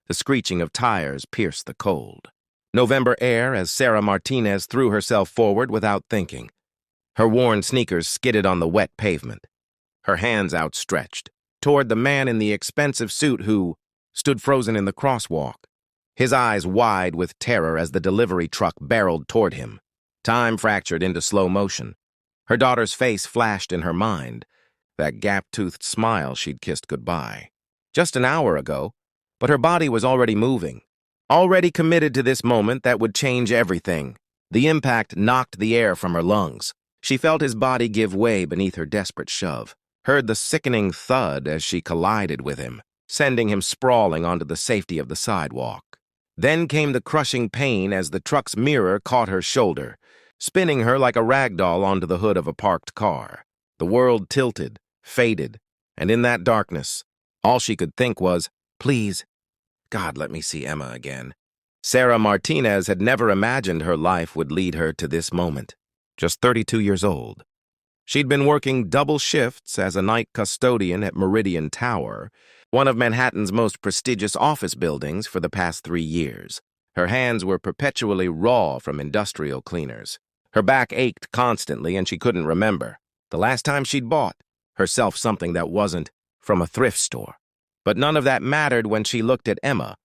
The screeching of tires pierced the cold. November air as Sarah Martinez threw herself forward without thinking. Her worn sneakers skidded on the wet pavement. Her hands outstretched toward the man in the expensive suit who stood frozen in the crosswalk, his eyes wide with terror as the delivery truck barreled toward him. Time fractured into slow motion. Her daughter's face flashed in her mind, that gap-toothed smile she'd kissed goodbye. Just an hour ago, but her body was already moving, already committed to this moment that would change everything. The impact knocked the air from her lungs. She felt his body give way beneath her desperate shove, heard the sickening thud as she collided with him, sending him sprawling onto the safety of the sidewalk. Then came the crushing pain as the truck's mirror caught her shoulder, spinning her like a rag doll onto the hood of a parked car. The world tilted, faded, and in that darkness, all she could think was, "Please, God, let me see Emma again." Sarah Martinez had never imagined her life would lead her to this moment. Just 32 years old. She'd been working double shifts as a night custodian at Meridian Tower, one of Manhattan's most prestigious office buildings, for the past 3 years. Her hands were perpetually raw from industrial cleaners. Her back ached constantly and she couldn't remember the last time she'd bought herself something that wasn't from a thrift store. But none of that mattered when she looked at Emma,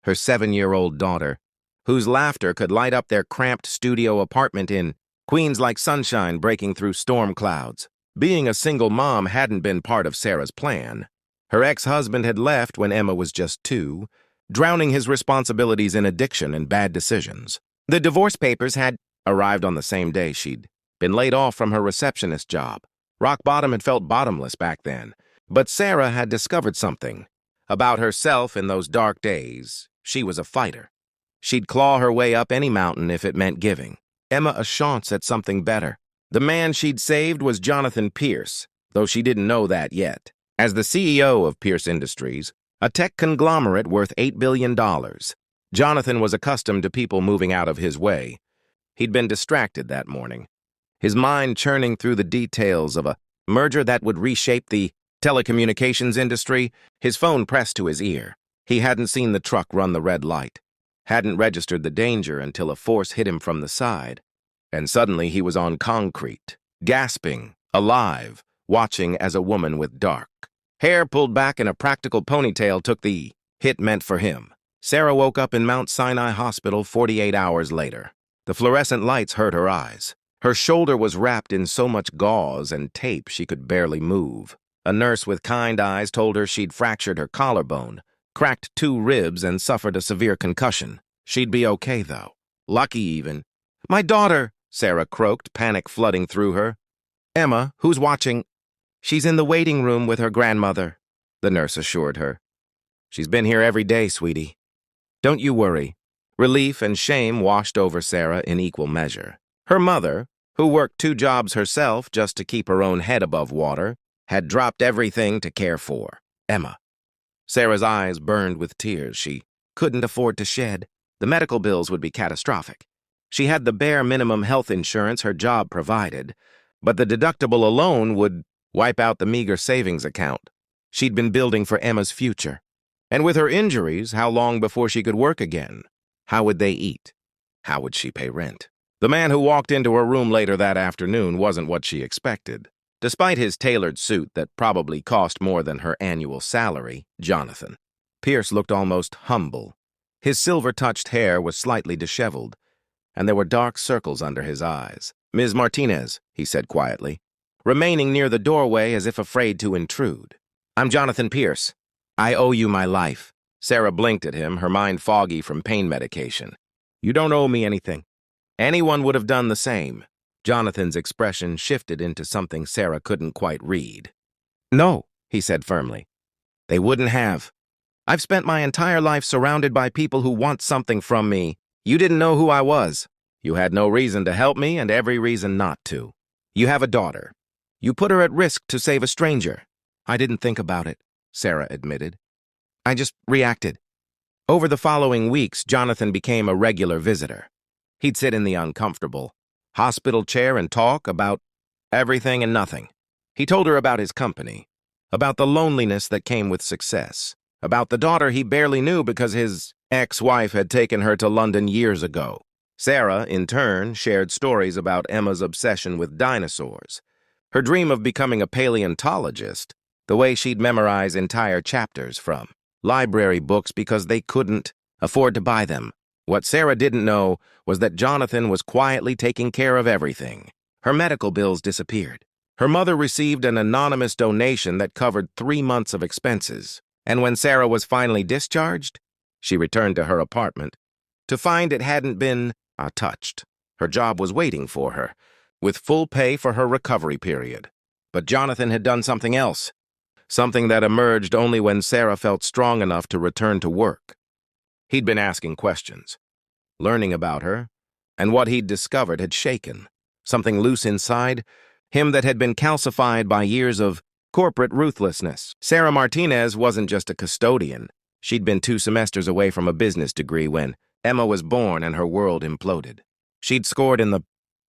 her 7-year-old daughter, whose laughter could light up their cramped studio apartment in Queens like sunshine breaking through storm clouds. Being a single mom hadn't been part of Sarah's plan. Her ex-husband had left when Emma was just 2, drowning his responsibilities in addiction and bad decisions. The divorce papers had arrived on the same day she'd been laid off from her receptionist job. Rock bottom had felt bottomless back then. But Sarah had discovered something about herself in those dark days. She was a fighter. She'd claw her way up any mountain if it meant giving. Emma a chance at something better. The man she'd saved was Jonathan Pierce, though she didn't know that yet. As the CEO of Pierce Industries, a tech conglomerate worth $8 billion, Jonathan was accustomed to people moving out of his way. He'd been distracted that morning, his mind churning through the details of a merger that would reshape the telecommunications industry, his phone pressed to his ear. He hadn't seen the truck run the red light, hadn't registered the danger until a force hit him from the side. And suddenly he was on concrete, gasping, alive, watching as a woman with dark hair pulled back in a practical ponytail took the hit meant for him. Sarah woke up in Mount Sinai Hospital 48 hours later. The fluorescent lights hurt her eyes. Her shoulder was wrapped in so much gauze and tape she could barely move. A nurse with kind eyes told her she'd fractured her collarbone, cracked 2 ribs, and suffered a severe concussion. She'd be okay, though. Lucky, even. "My daughter," Sarah croaked, panic flooding through her. "Emma, who's watching?" "She's in the waiting room with her grandmother," the nurse assured her. "She's been here every day, sweetie. Don't you worry." Relief and shame washed over Sarah in equal measure. Her mother, who worked 2 jobs herself just to keep her own head above water, had dropped everything to care for Emma. Sarah's eyes burned with tears she couldn't afford to shed. The medical bills would be catastrophic. She had the bare minimum health insurance her job provided, but the deductible alone would wipe out the meager savings account she'd been building for Emma's future. And with her injuries, how long before she could work again? How would they eat? How would she pay rent? The man who walked into her room later that afternoon wasn't what she expected. Despite his tailored suit that probably cost more than her annual salary, Jonathan Pierce looked almost humble. His silver-touched hair was slightly disheveled, and there were dark circles under his eyes. "Ms. Martinez," he said quietly, remaining near the doorway as if afraid to intrude. "I'm Jonathan Pierce. I owe you my life." Sarah blinked at him, her mind foggy from pain medication. "You don't owe me anything. Anyone would have done the same." Jonathan's expression shifted into something Sarah couldn't quite read. "No," he said firmly. "They wouldn't have. I've spent my entire life surrounded by people who want something from me. You didn't know who I was. You had no reason to help me and every reason not to. You have a daughter. You put her at risk to save a stranger." "I didn't think about it," Sarah admitted. "I just reacted." Over the following weeks, Jonathan became a regular visitor. He'd sit in the uncomfortable hospital chair and talk about everything and nothing. He told her about his company, about the loneliness that came with success, About the daughter he barely knew because his ex-wife had taken her to London years ago. Sarah, in turn, shared stories about Emma's obsession with dinosaurs, her dream of becoming a paleontologist, the way she'd memorize entire chapters from library books because they couldn't afford to buy them. What Sarah didn't know was that Jonathan was quietly taking care of everything. Her medical bills disappeared. Her mother received an anonymous donation that covered 3 months of expenses. And when Sarah was finally discharged, she returned to her apartment to find it hadn't been touched. Her job was waiting for her, with full pay for her recovery period. But Jonathan had done something else, something that emerged only when Sarah felt strong enough to return to work. He'd been asking questions, learning about her, and what he'd discovered had shaken. Something loose inside him that had been calcified by years of corporate ruthlessness. Sarah Martinez wasn't just a custodian. She'd been 2 semesters away from a business degree when Emma was born and her world imploded. She'd scored in the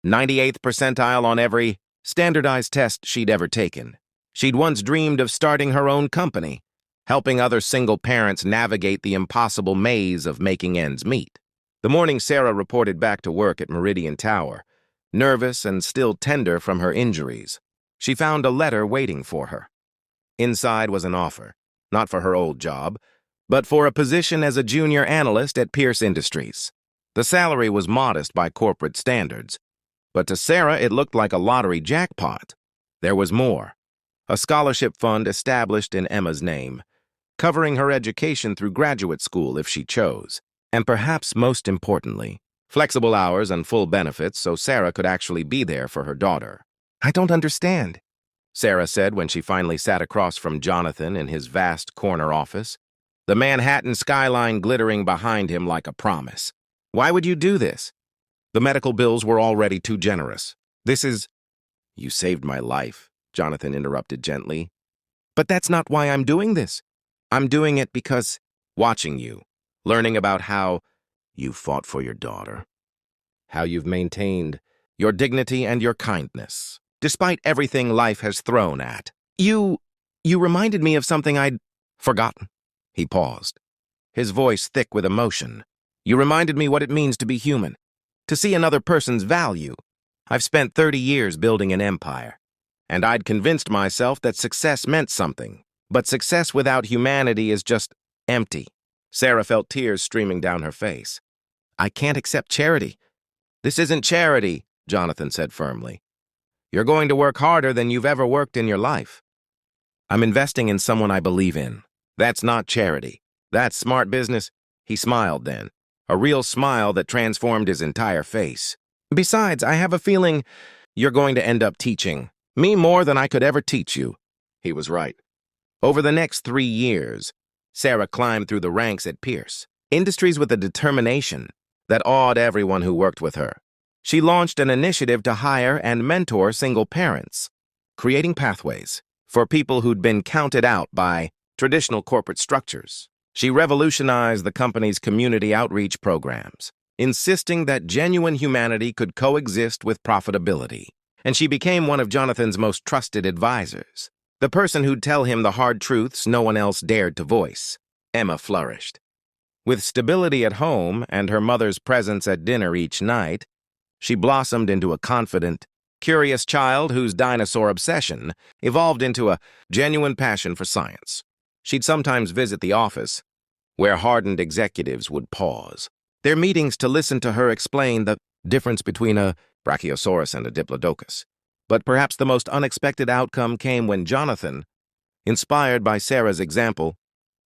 98th percentile on every standardized test she'd ever taken. She'd once dreamed of starting her own company, helping other single parents navigate the impossible maze of making ends meet. The morning Sarah reported back to work at Meridian Tower, nervous and still tender from her injuries, she found a letter waiting for her. Inside was an offer, not for her old job, but for a position as a junior analyst at Pierce Industries. The salary was modest by corporate standards, but to Sarah it looked like a lottery jackpot. There was more. A scholarship fund established in Emma's name, covering her education through graduate school if she chose, and perhaps most importantly, flexible hours and full benefits so Sarah could actually be there for her daughter. "I don't understand," Sarah said when she finally sat across from Jonathan in his vast corner office, the Manhattan skyline glittering behind him like a promise. "Why would you do this?" The medical bills were already too generous. "This is—" "You saved my life," Jonathan interrupted gently. "But that's not why I'm doing this. I'm doing it because watching you, learning about how you fought for your daughter, how you've maintained your dignity and your kindness, despite everything life has thrown at. You reminded me of something I'd forgotten." He paused, his voice thick with emotion. "You reminded me what it means to be human, to see another person's value. I've spent 30 years building an empire, and I'd convinced myself that success meant something. But success without humanity is just empty." Sarah felt tears streaming down her face. "I can't accept charity." "This isn't charity," Jonathan said firmly. "You're going to work harder than you've ever worked in your life. I'm investing in someone I believe in. That's not charity. That's smart business." He smiled then, a real smile that transformed his entire face. "Besides, I have a feeling you're going to end up teaching me more than I could ever teach you." He was right. Over the next 3 years, Sarah climbed through the ranks at Pierce, Industries with a determination that awed everyone who worked with her. She launched an initiative to hire and mentor single parents, creating pathways for people who'd been counted out by traditional corporate structures. She revolutionized the company's community outreach programs, insisting that genuine humanity could coexist with profitability. And she became one of Jonathan's most trusted advisors, the person who'd tell him the hard truths no one else dared to voice. Emma flourished. With stability at home and her mother's presence at dinner each night, she blossomed into a confident, curious child whose dinosaur obsession evolved into a genuine passion for science. She'd sometimes visit the office, where hardened executives would pause their meetings to listen to her explain the difference between a Brachiosaurus and a Diplodocus. But perhaps the most unexpected outcome came when Jonathan, inspired by Sarah's example,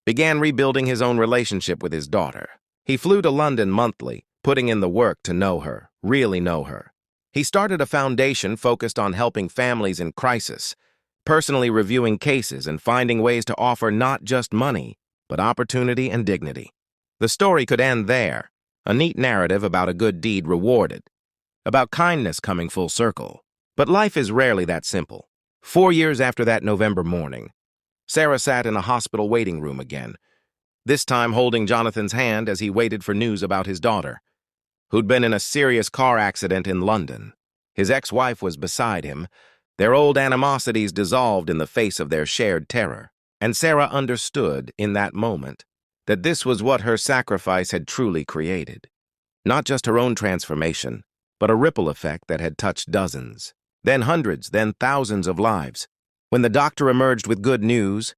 began rebuilding his own relationship with his daughter. He flew to London monthly, putting in the work to know her, really know her. He started a foundation focused on helping families in crisis, personally reviewing cases and finding ways to offer not just money, but opportunity and dignity. The story could end there, a neat narrative about a good deed rewarded, about kindness coming full circle. But life is rarely that simple. 4 years after that November morning, Sarah sat in a hospital waiting room again, this time holding Jonathan's hand as he waited for news about his daughter, who'd been in a serious car accident in London. His ex-wife was beside him, their old animosities dissolved in the face of their shared terror. And Sarah understood in that moment that this was what her sacrifice had truly created. Not just her own transformation, but a ripple effect that had touched dozens, then hundreds, then thousands of lives. When the doctor emerged with good news,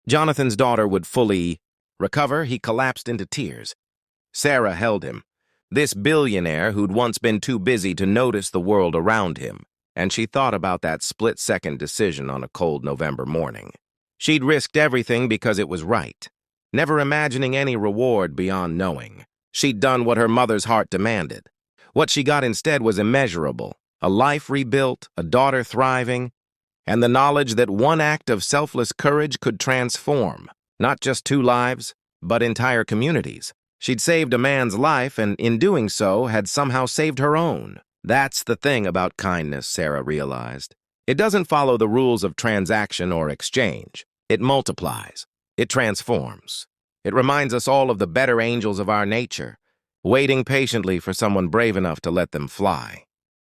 Jonathan's daughter would fully recover. He collapsed into tears. Sarah held him, this billionaire who'd once been too busy to notice the world around him, and she thought about that split-second decision on a cold November morning. She'd risked everything because it was right, never imagining any reward beyond knowing. She'd done what her mother's heart demanded. What she got instead was immeasurable, a life rebuilt, a daughter thriving, and the knowledge that one act of selfless courage could transform, not just 2 lives, but entire communities. She'd saved a man's life, and in doing so, had somehow saved her own. That's the thing about kindness, Sarah realized. It doesn't follow the rules of transaction or exchange. It multiplies. It transforms. It reminds us all of the better angels of our nature, waiting patiently for someone brave enough to let them fly.